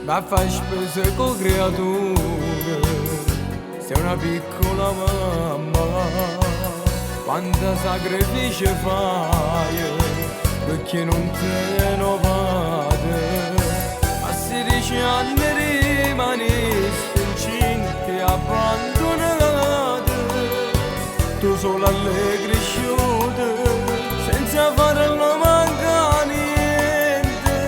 ma fai spese con creature, sei una piccola mamma, quanta sacrificio fai, perché non te ne vado, a 16 anni rimanesti incinta e abbandonata, tu solo alle cresciute, senza fare la manca niente,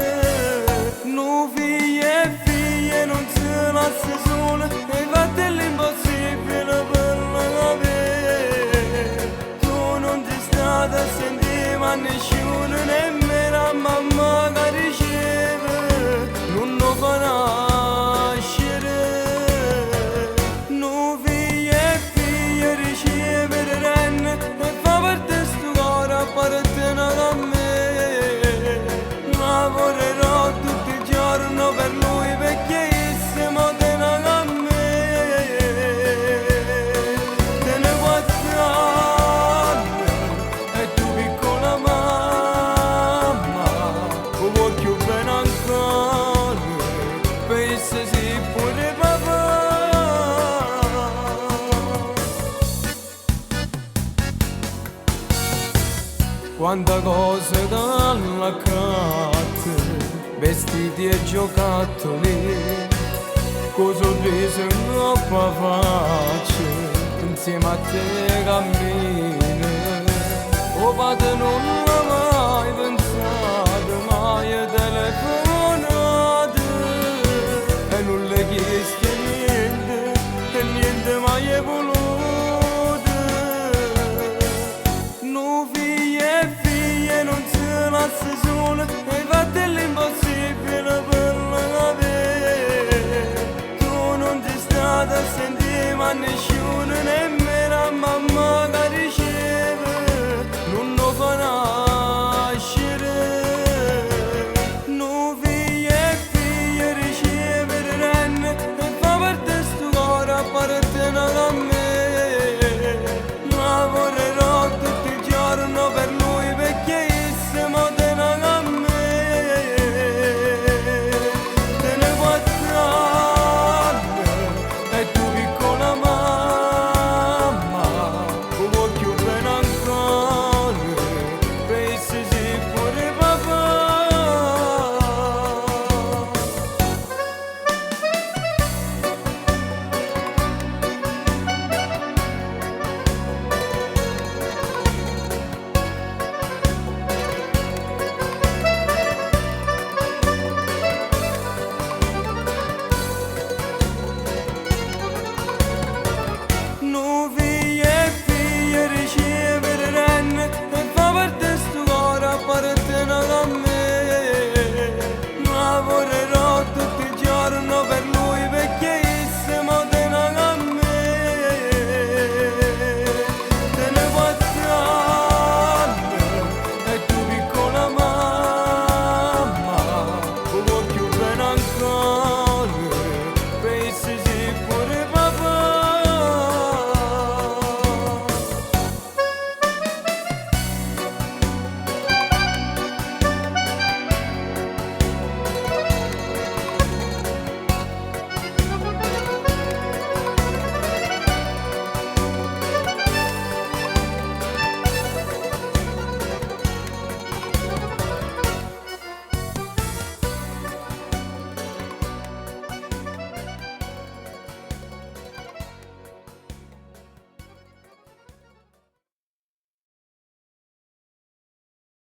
no figli e figlie non si lascia sola, e fate l'impossibile per la vita, tu non ti stai a sentire ma nessuno, nemmeno a mamma che riceve, non lo fa nascere, no figli e figlie riceve renne, e fa per te sto cuore appartiene a me, lavorerò tutti i giorni per lui perché siamo tena a me, te ne guardare e tu piccola mamma, o vuoi più bene ancora, pensa sì pure papà. Quanta cose dalla carta, vestiti e giocattoli, con sorriso in coppa faccia, insieme a te cammina, o padre non